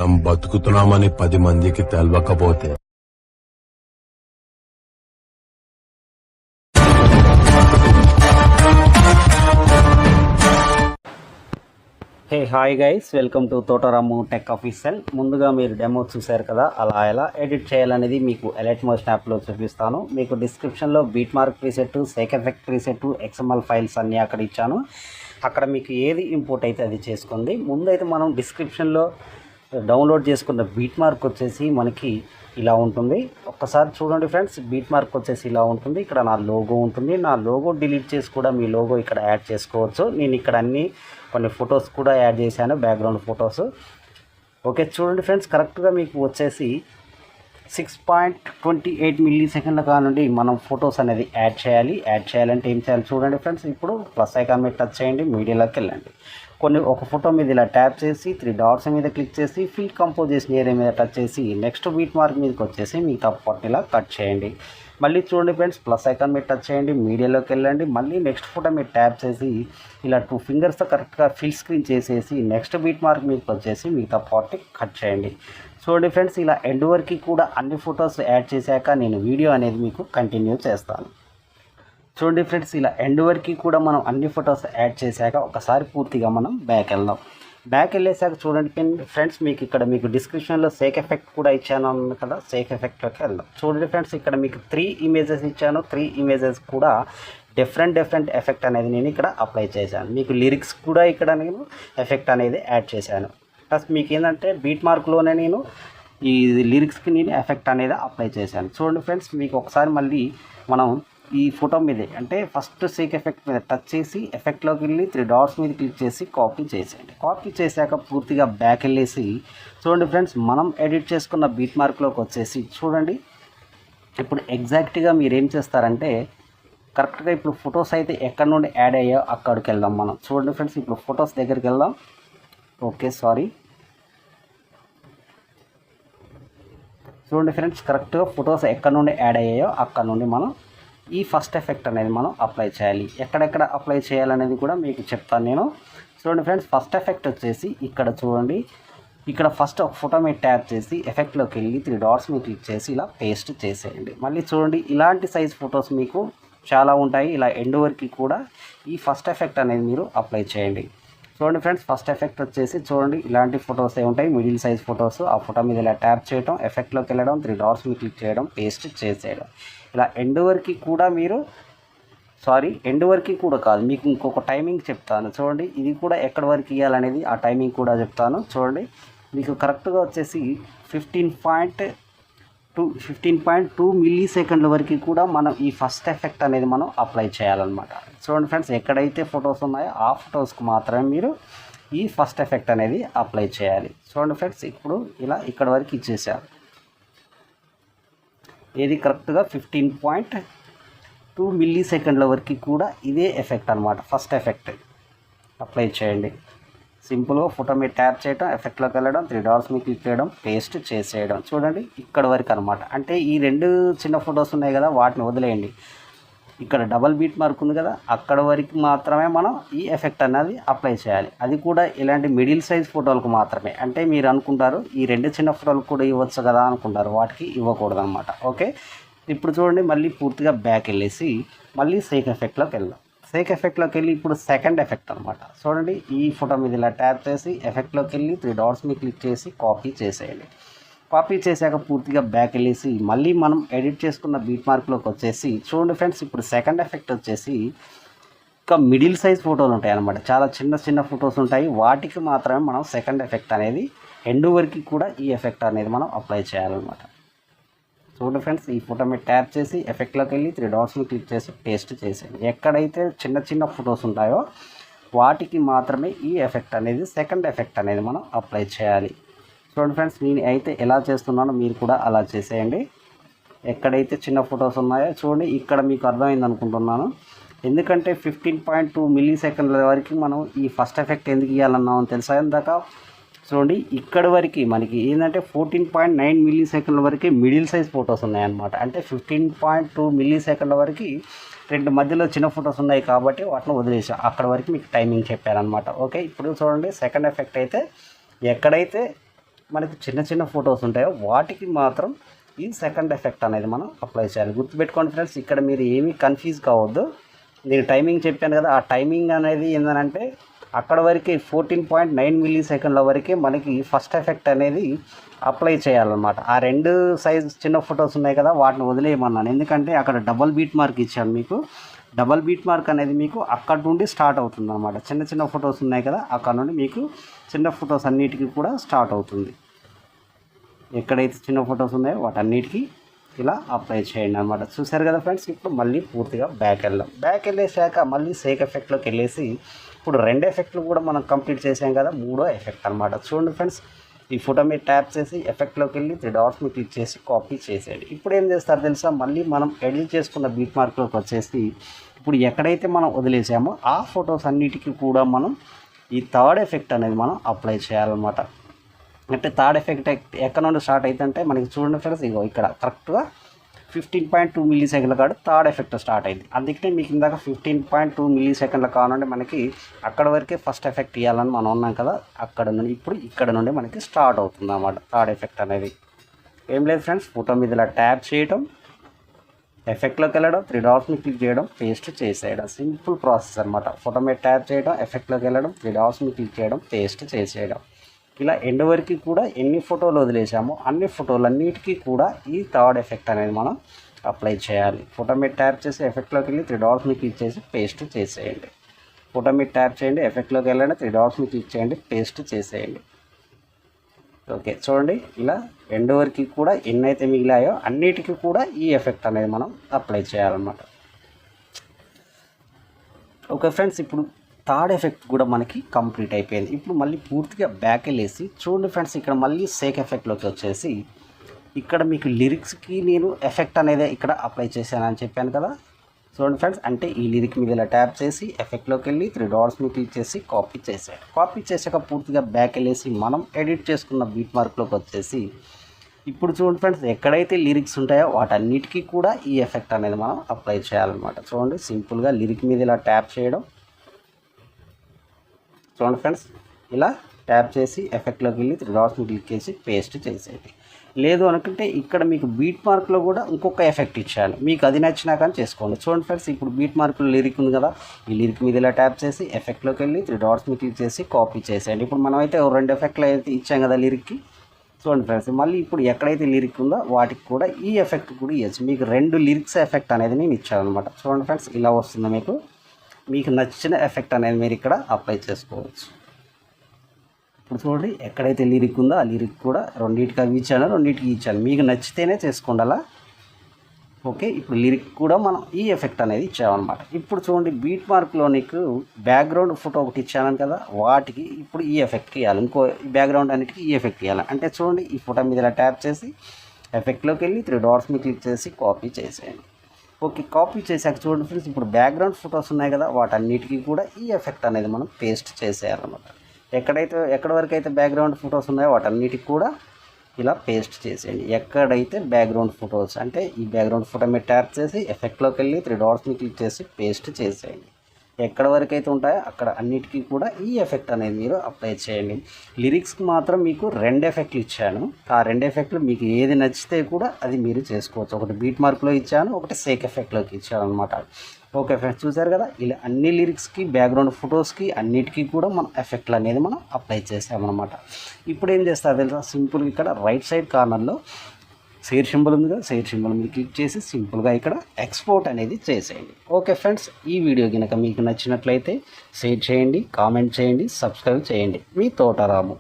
మనం బతుకుతున్నామని 10 మందికి తెలవకపోతే hey hi guys, welcome to Thota Ramu tech official. ముందుగా మీరు డెమో చూశారు కదా, అలా ఎలా ఎడిట్ చేయాలనేది మీకు అలైట్ మోషన్ యాప్లో చూపిస్తాను. మీకు డిస్క్రిప్షన్లో beat mark preset, sake effect preset, XML files అన్నీ అక్కడ ఇచ్చాను. అక్కడ మీకు ఏది ఇంపోర్ట్ అయితే అది చేసుకోండి. ముందైతే మనం డిస్క్రిప్షన్లో డౌన్లోడ్ చేసుకున్న బీట్ మార్క్ వచ్చేసి మనకి ఇలా ఉంటుంది. ఒక్కసారి చూడండి ఫ్రెండ్స్, బీట్ మార్క్ వచ్చేసి ఇలా ఉంటుంది. ఇక్కడ నా లోగో ఉంటుంది. నా లోగో డిలీట్ చేసి కూడా మీ లోగో ఇక్కడ యాడ్ చేసుకోవచ్చు. నేను ఇక్కడ అన్ని కొన్ని ఫొటోస్ కూడా యాడ్ చేశాను, బ్యాక్గ్రౌండ్ ఫొటోస్. ఓకే, చూడండి ఫ్రెండ్స్, కరెక్ట్గా మీకు వచ్చేసి 6.28 మిల్లీ సెకండ్ల కానుండి మనం ఫొటోస్ అనేది యాడ్ చేయాలంటే ఏం చేయాలి చూడండి ఫ్రెండ్స్. ఇప్పుడు ప్లస్ ఐకాన్ మీద టచ్ చేయండి, మీడియాలోకి వెళ్ళండి. ఒక ఫోటో మీద ఇలా ట్యాప్ చేసి 3 డాట్స్ మీద క్లిక్ చేసి ఫిల్ కంపోజిషన్ ఏరియా మీద టచ్ చేసి నెక్స్ట్ బీట్ మార్క్ మీదకి వచ్చేసి మిగతా పార్ట్ ఇలా కట్ చేయండి. మళ్ళీ చూడండి ఫ్రెండ్స్, ప్లస్ ఐకాన్ మీద టచ్ చేయండి, మీడియాలోకి వెళ్ళండి. మళ్ళీ నెక్స్ట్ ఫోటో మీద ట్యాప్ చేసి ఇలా 2 ఫింగర్స్తో కరెక్ట్గా ఫిల్ స్క్రీన్ చేసేసి నెక్స్ట్ బీట్ మార్క్ మీదకి వచ్చేసి మిగతా పార్ట్ కట్ చేయండి. చూడండి ఫ్రెండ్స్, ఇలా ఎండ్ వరకు కూడా అన్ని ఫొటోస్ యాడ్ చేశాక నేను వీడియో అనేది మీకు కంటిన్యూ చేస్తాను. చూడండి ఫ్రెండ్స్, ఇలా ఎండ్ వరకు కూడా మనం అన్ని ఫొటోస్ యాడ్ చేశాక ఒకసారి పూర్తిగా మనం బ్యాక్ వెళ్దాం. బ్యాక్ వెళ్ళేసాక చూడండి ఫ్రెండ్స్, మీకు డిస్క్రిప్షన్లో సేక్ ఎఫెక్ట్ కూడా ఇచ్చాను అన్నాను కదా, సేక్ ఎఫెక్ట్లోకి వెళ్దాం. చూడండి ఫ్రెండ్స్, ఇక్కడ మీకు 3 ఇమేజెస్ ఇచ్చాను. 3 ఇమేజెస్ కూడా డిఫరెంట్ ఎఫెక్ట్ అనేది నేను ఇక్కడ అప్లై చేశాను. మీకు లిరిక్స్ కూడా ఇక్కడ నేను ఎఫెక్ట్ అనేది యాడ్ చేశాను. ప్లస్ మీకు ఏంటంటే బీట్ మార్క్లోనే నేను ఈ లిరిక్స్కి నేను ఎఫెక్ట్ అనేది అప్లై చేశాను. చూడండి ఫ్రెండ్స్, మీకు ఒకసారి మళ్ళీ మనం ఈ ఫోటో మీదే అంటే ఫస్ట్ సేక్ ఎఫెక్ట్ మీద టచ్ చేసి ఎఫెక్ట్లోకి వెళ్ళి 3 డాట్స్ మీద క్లిక్ చేసి కాపీ చేసేయండి. కాపీ చేశాక పూర్తిగా బ్యాక్ వెళ్ళేసి చూడండి ఫ్రెండ్స్, మనం ఎడిట్ చేసుకున్న బీట్ మార్క్లోకి వచ్చేసి చూడండి. ఇప్పుడు ఎగ్జాక్ట్గా మీరు ఏం చేస్తారంటే కరెక్ట్గా ఇప్పుడు ఫొటోస్ అయితే ఎక్కడి నుండి యాడ్ అయ్యాయో అక్కడికి వెళ్దాం మనం. చూడండి ఫ్రెండ్స్, ఇప్పుడు ఫొటోస్ దగ్గరికి వెళ్దాం. Okay, sorry. చూడండి ఫ్రెండ్స్, కరెక్ట్గా ఫొటోస్ ఎక్కడి నుండి యాడ్ అయ్యాయో అక్కడ నుండి మనం ఈ ఫస్ట్ ఎఫెక్ట్ అనేది మనం అప్లై చేయాలి. ఎక్కడెక్కడ అప్లై చేయాలనేది కూడా మీకు చెప్తాను నేను. చూడండి ఫ్రెండ్స్, ఫస్ట్ ఎఫెక్ట్ వచ్చేసి ఇక్కడ చూడండి. ఇక్కడ ఫస్ట్ ఒక ఫోటో మీద ట్యాప్ చేసి ఎఫెక్ట్లోకి వెళ్ళి 3 డాట్స్ మీద క్లిక్ చేసి ఇలా పేస్ట్ చేసేయండి. మళ్ళీ చూడండి, ఇలాంటి సైజ్ ఫొటోస్ మీకు చాలా ఉంటాయి. ఇలా ఎండ్ వరకు కూడా ఈ ఫస్ట్ ఎఫెక్ట్ అనేది మీరు అప్లై చేయండి. చూడండి ఫ్రెండ్స్, ఫస్ట్ ఎఫెక్ట్ వచ్చేసి చూడండి ఇలాంటి ఫొటోస్ ఉంటాయి, మిడిల్ సైజ్ ఫొటోస్. ఆ ఫోటో మీద ఇలా ట్యాప్ చేయడం, ఎఫెక్ట్లోకి వెళ్ళడం, 3 డాట్స్ మీద క్లిక్ చేయడం, పేస్ట్ చేసేయడం. ఇలా ఎండ్ వరకు కూడా మీరు ఎండ్ వరకు కూడా కాదు, మీకు ఇంకొక టైమింగ్ చెప్తాను చూడండి. ఇది కూడా ఎక్కడి వరకు ఇవ్వాలనేది ఆ టైమింగ్ కూడా చెప్తాను చూడండి. మీకు కరెక్ట్గా వచ్చేసి 15.2 మిల్లీ సెకండ్ల వరకు కూడా మనం ఈ ఫస్ట్ ఎఫెక్ట్ అనేది మనం అప్లై చేయాలన్నమాట. చూడండి ఫ్రెండ్స్, ఎక్కడైతే ఫొటోస్ ఉన్నాయో ఆ ఫొటోస్కి మాత్రమే మీరు ఈ ఫస్ట్ ఎఫెక్ట్ అనేది అప్లై చేయాలి. చూడండి ఫ్రెండ్స్, ఇప్పుడు ఇలా ఇక్కడ వరకు ఇచ్చేసారు. ఇది కరెక్ట్గా 15.2 మిల్లీ సెకండ్ల వరకు కూడా ఇదే ఎఫెక్ట్ అనమాట. ఫస్ట్ ఎఫెక్ట్ అప్లై చేయండి. సింపుల్గా ఫోటో మీద ట్యాప్ చేయడం, ఎఫెక్ట్లోకి వెళ్ళడం, 3 డాట్స్ మీద క్లిక్ చేయడం, పేస్ట్ చేసేయడం. చూడండి ఇక్కడ వరకు అనమాట. అంటే ఈ 2 చిన్న ఫొటోస్ ఉన్నాయి కదా, వాటిని వదిలేయండి. ఇక్కడ డబల్ బీట్ మార్క్ ఉంది కదా, అక్కడ వరకు మాత్రమే మనం ఈ ఎఫెక్ట్ అనేది అప్లై చేయాలి. అది కూడా ఇలాంటి మిడిల్ సైజ్ ఫోటోలకు మాత్రమే. అంటే మీరు అనుకుంటారు ఈ 2 చిన్న ఫోటోలకు కూడా ఇవ్వచ్చు కదా అనుకుంటారు, వాటికి ఇవ్వకూడదు అనమాట. ఓకే, ఇప్పుడు చూడండి, మళ్ళీ పూర్తిగా బ్యాక్ వెళ్ళేసి మళ్ళీ సేక్ ఎఫెక్ట్లోకి వెళ్దాం. సేక్ ఎఫెక్ట్లోకి వెళ్ళి ఇప్పుడు సెకండ్ ఎఫెక్ట్ అనమాట. చూడండి, ఈ ఫోటో మీద ఇలా ట్యాప్ చేసి ఎఫెక్ట్లోకి వెళ్ళి 3 డాట్స్ మీద క్లిక్ చేసి కాపీ చేసేయండి. కాపీ చేశాక పూర్తిగా బ్యాక్ వెళ్ళేసి మళ్ళీ మనం ఎడిట్ చేసుకున్న బీట్ మార్క్లోకి వచ్చేసి చూడండి ఫ్రెండ్స్, ఇప్పుడు సెకండ్ ఎఫెక్ట్ వచ్చేసి ఇంకా మిడిల్ సైజ్ ఫోటోలు ఉంటాయి అన్నమాట. చాలా చిన్న ఫొటోస్ ఉంటాయి, వాటికి మాత్రమే మనం సెకండ్ ఎఫెక్ట్ అనేది ఎండ్ వరకు కూడా ఈ ఎఫెక్ట్ అనేది మనం అప్లై చేయాలన్నమాట. చూడండి ఫ్రెండ్స్, ఈ ఫోటో మీద ట్యాప్ చేసి ఎఫెక్ట్లోకి వెళ్ళి 3 డాట్స్ని క్లిక్ చేసి పేస్ట్ చేసేయండి. ఎక్కడైతే చిన్న ఫొటోస్ ఉంటాయో వాటికి మాత్రమే ఈ ఎఫెక్ట్ అనేది సెకండ్ ఎఫెక్ట్ అనేది మనం అప్లై చేయాలి. చూడండి ఫ్రెండ్స్, నేను అయితే ఎలా చేస్తున్నానో మీరు కూడా అలా చేసేయండి. ఎక్కడైతే చిన్న ఫొటోస్ ఉన్నాయో చూడండి, ఇక్కడ మీకు అర్థమైంది అనుకుంటున్నాను. ఎందుకంటే 15.2 మిల్లీ సెకండ్ల వరకు మనం ఈ ఫస్ట్ ఎఫెక్ట్ ఎందుకు ఇవ్వాలన్నామని తెలుసా ఇందాక. చూడండి, ఇక్కడ వరకు మనకి ఏంటంటే 14.9 మిల్లీ సెకండ్ల వరకు మిడిల్ సైజ్ ఫొటోస్ ఉన్నాయన్నమాట. అంటే 15.2 మిల్లీ సెకండ్ల వరకు 2 మధ్యలో చిన్న ఫొటోస్ ఉన్నాయి కాబట్టి వాటిని వదిలేసాం. అక్కడ వరకు మీకు టైమింగ్ చెప్పారనమాట. ఓకే, ఇప్పుడు చూడండి, సెకండ్ ఎఫెక్ట్ అయితే ఎక్కడైతే మనకి చిన్న చిన్న ఫొటోస్ ఉంటాయో వాటికి మాత్రం ఈ సెకండ్ ఎఫెక్ట్ అనేది మనం అప్లై చేయాలి. గుర్తుపెట్టుకోండి ఫ్రెండ్స్, ఇక్కడ మీరు ఏమీ కన్ఫ్యూజ్ కావద్దు. నేను టైమింగ్ చెప్పాను కదా, ఆ టైమింగ్ అనేది ఏంటంటే అక్కడ వరకే 14.9 మిల్లీ సెకండ్ల వరకే మనకి ఫస్ట్ ఎఫెక్ట్ అనేది అప్లై చేయాలన్నమాట. ఆ 2 సైజ్ చిన్న ఫొటోస్ ఉన్నాయి కదా వాటిని వదిలేయమన్నాను, ఎందుకంటే అక్కడ డబల్ బీట్ మార్క్ ఇచ్చాను మీకు. డబల్ బీట్ మార్క్ అనేది మీకు అక్కడ నుండి స్టార్ట్ అవుతుంది అన్నమాట. చిన్న చిన్న ఫొటోస్ ఉన్నాయి కదా అక్కడ నుండి మీకు చిన్న ఫొటోస్ అన్నిటికీ కూడా స్టార్ట్ అవుతుంది. ఎక్కడైతే చిన్న ఫొటోస్ ఉన్నాయో వాటన్నిటికీ ఇలా అప్లై చేయండి అనమాట. చూసారు కదా ఫ్రెండ్స్, ఇప్పుడు మళ్ళీ పూర్తిగా బ్యాక్ వెళ్ళేసాక మళ్ళీ సేక్ ఎఫెక్ట్లోకి వెళ్ళేసి ఇప్పుడు 2 ఎఫెక్ట్లు కూడా మనం కంప్లీట్ చేసాం కదా, 3వ ఎఫెక్ట్ అనమాట. చూడండి ఫ్రెండ్స్, ఈ ఫోటో మీద ట్యాప్ చేసి ఎఫెక్ట్లోకి వెళ్ళి 3 డాట్స్ మీద క్లిక్ చేసి కాపీ చేసేయండి. ఇప్పుడు ఏం చేస్తారు తెలుసా, మళ్ళీ మనం ఎడిట్ చేసుకున్న బీట్ మార్క్లోకి వచ్చేసి ఇప్పుడు ఎక్కడైతే మనం వదిలేసామో ఆ ఫొటోస్ అన్నిటికీ కూడా మనం ఈ థర్డ్ ఎఫెక్ట్ అనేది మనం అప్లై చేయాలన్నమాట. అంటే థర్డ్ ఎఫెక్ట్ ఎక్కడ నుండి స్టార్ట్ అవుతుందంటే మనకి చూడండి ఫ్రెండ్స్, ఇగో ఇక్కడ కరెక్ట్గా 15.2 మిల్లీ సెకండ్ల కాదు థర్డ్ ఎఫెక్ట్ స్టార్ట్ అయింది. అందుకనే మీకు ఇందాక 15.2 మిల్లీ సెకండ్ల కావాలంటే మనకి అక్కడ వరకే ఫస్ట్ ఎఫెక్ట్ ఇవ్వాలని మనం ఉన్నాం కదా, అక్కడ నుండి ఇప్పుడు ఇక్కడ నుండి మనకి స్టార్ట్ అవుతుంది అన్నమాట థర్డ్ ఎఫెక్ట్ అనేది. ఏం లేదు ఫ్రెండ్స్, ఫోటో మీద ఇలా ట్యాప్ చేయడం, ఎఫెక్ట్లోకి వెళ్ళడం, 3 డాట్స్ని క్లిక్ చేయడం, పేస్ట్ చేసేయడం. సింపుల్ ప్రాసెస్ అనమాట. ఫోటో మీద ట్యాప్ చేయడం, ఎఫెక్ట్లోకి వెళ్ళడం, 3 డాట్స్ని క్లిక్ చేయడం, పేస్ట్ చేసేయడం. ఇలా ఎండ్ వరకు కూడా ఎన్ని ఫోటోలు వదిలేసామో అన్ని ఫోటోలన్నిటికీ కూడా ఈ థర్డ్ ఎఫెక్ట్ అనేది మనం అప్లై చేయాలి. ఫోటో మీద ట్యాప్ చేసి ఎఫెక్ట్లోకి వెళ్ళి 3 డాట్స్ని క్లిక్ చేసి పేస్ట్ చేసేయండి. ఫోటో మీద ట్యాప్ చేయండి, ఎఫెక్ట్లోకి వెళ్ళండి, 3 డాట్స్ని క్లిక్ చేయండి, పేస్ట్ చేసేయండి. ఓకే, చూడండి ఇలా ఎండ్ వరకు కూడా ఎన్నైతే మిగిలాయో అన్నిటికీ కూడా ఈ ఎఫెక్ట్ అనేది మనం అప్లై చేయాలన్నమాట. ఓకే ఫ్రెండ్స్, ఇప్పుడు థర్డ్ ఎఫెక్ట్ కూడా మనకి కంప్లీట్ అయిపోయింది. ఇప్పుడు మళ్ళీ పూర్తిగా బ్యాక్ వెళ్ళేసి చూడండి ఫ్రెండ్స్, ఇక్కడ మళ్ళీ సేక్ ఎఫెక్ట్లోకి వచ్చేసి ఇక్కడ మీకు లిరిక్స్కి నేను ఎఫెక్ట్ అనేది ఇక్కడ అప్లై చేశానని చెప్పాను కదా. చూడండి ఫ్రెండ్స్, అంటే ఈ లిరిక్ మీద ఇలా ట్యాప్ చేసి ఎఫెక్ట్లోకి వెళ్ళి 3 డాట్స్ మీద క్లిక్ చేసి కాపీ చేసాడు. కాపీ చేసాక పూర్తిగా బ్యాక్ వెళ్ళేసి మనం ఎడిట్ చేసుకున్న బీట్ మార్క్లోకి వచ్చేసి ఇప్పుడు చూడండి ఫ్రెండ్స్, ఎక్కడైతే లిరిక్స్ ఉంటాయో వాటన్నిటికీ కూడా ఈ ఎఫెక్ట్ అనేది మనం అప్లై చేయాలన్నమాట. చూడండి, సింపుల్గా లిరిక్ మీద ఇలా ట్యాప్ చేయడం, చూడండి ఫ్రెండ్స్ ఇలా ట్యాప్ చేసి ఎఫెక్ట్లోకి వెళ్ళి 3 డాట్స్ని క్లిక్ చేసి పేస్ట్ చేసేది. లేదు అనుకుంటే ఇక్కడ మీకు బీట్ మార్క్లో కూడా ఇంకొక ఎఫెక్ట్ ఇచ్చాను, మీకు అది నచ్చినా కానీ చేసుకోండి. చూడండి ఫ్రెండ్స్, ఇప్పుడు బీట్ మార్క్లో లిరిక్ ఉంది కదా, ఈ లిరిక్ మీద ఇలా ట్యాప్ చేసి ఎఫెక్ట్లోకి వెళ్ళి 3 డాట్స్ని క్లిక్ చేసి కాపీ చేసేయండి. ఇప్పుడు మనం అయితే 2 ఎఫెక్ట్లు అయితే ఇచ్చాం కదా లిరిక్కి. చూడండి ఫ్రెండ్స్, మళ్ళీ ఇప్పుడు ఎక్కడైతే లిరిక్ ఉందో వాటికి కూడా ఈ ఎఫెక్ట్ కూడా ఇవ్వచ్చు. మీకు 2 లిరిక్స్ ఎఫెక్ట్ అనేది నేను ఇచ్చాను అనమాట. చూడండి ఫ్రెండ్స్, ఇలా వస్తుంది. మీకు నచ్చిన ఎఫెక్ట్ అనేది మీరు ఇక్కడ అప్లై చేసుకోవచ్చు. ఇప్పుడు చూడండి, ఎక్కడైతే లిరిక్ ఉందో ఆ లిరిక్ కూడా రెండింటికి అవి ఇచ్చాను, రెండింటికి ఇచ్చాను. మీకు నచ్చితేనే చేసుకోండి అలా. ఓకే, ఇప్పుడు లిరిక్ కూడా మనం ఈ ఎఫెక్ట్ అనేది ఇచ్చామన్నమాట. ఇప్పుడు చూడండి, బీట్ మార్క్లో నీకు బ్యాక్గ్రౌండ్ ఫోటో ఒకటి ఇచ్చాను కదా, వాటికి ఇప్పుడు ఈ ఎఫెక్ట్కి ఇవ్వాలి. ఇంకో బ్యాక్గ్రౌండ్ అన్నిటికీ ఈ ఎఫెక్ట్ ఇవ్వాలి. అంటే చూడండి, ఈ ఫోటో మీద ఇలా ట్యాప్ చేసి ఎఫెక్ట్లోకి వెళ్ళి 3 డాట్స్ మీద క్లిక్ చేసి కాపీ చేసేయండి. ఓకే, కాపీ చేసాక చూడండి ఫ్రెండ్స్, ఇప్పుడు బ్యాక్గ్రౌండ్ ఫొటోస్ ఉన్నాయి కదా వాటన్నిటికీ కూడా ఈ ఎఫెక్ట్ అనేది మనం పేస్ట్ చేసేయాలన్నమాట. ఎక్కడి వరకు అయితే బ్యాక్గ్రౌండ్ ఫొటోస్ ఉన్నాయో వాటన్నిటికి కూడా ఇలా పేస్ట్ చేసేయండి. ఎక్కడైతే బ్యాక్గ్రౌండ్ ఫొటోస్ అంటే ఈ బ్యాక్గ్రౌండ్ ఫోటో మీద ట్యాప్ చేసి ఎఫెక్ట్లోకి వెళ్ళి 3 డాట్స్ని క్లిక్ చేసి పేస్ట్ చేసేయండి. ఎక్కడ వరకు అయితే ఉంటాయో అక్కడ అన్నిటికీ కూడా ఈ ఎఫెక్ట్ అనేది మీరు అప్లై చేయండి. లిరిక్స్కి మాత్రం మీకు 2 ఎఫెక్ట్లు ఇచ్చాను. ఆ 2 ఎఫెక్ట్లు మీకు ఏది నచ్చితే కూడా అది మీరు చేసుకోవచ్చు. ఒకటి బీట్ మార్క్లో ఇచ్చాను, ఒకటి సేక్ ఎఫెక్ట్లోకి ఇచ్చాను అనమాట. ఓకే ఫ్రెండ్స్, చూసారు కదా, ఇలా అన్ని లిరిక్స్కి బ్యాక్గ్రౌండ్ ఫొటోస్కి అన్నిటికీ కూడా మనం ఎఫెక్ట్లు అనేది మనం అప్లై చేసామన్నమాట. ఇప్పుడు ఏం చేస్తారు తెలుసా, సింపుల్గా ఇక్కడ రైట్ సైడ్ కార్నర్లో షేర్ సింబల్ ఉంది కదా, షేర్ సింబల్ మీద క్లిక్ చేసి సింపుల్గా ఇక్కడ ఎక్స్పోర్ట్ అనేది చేసేయండి. ఓకే ఫ్రెండ్స్, ఈ వీడియో కనుక మీకు నచ్చినట్లయితే షేర్ చేయండి, కామెంట్ చేయండి, సబ్స్క్రైబ్ చేయండి. మీ తోట రాము.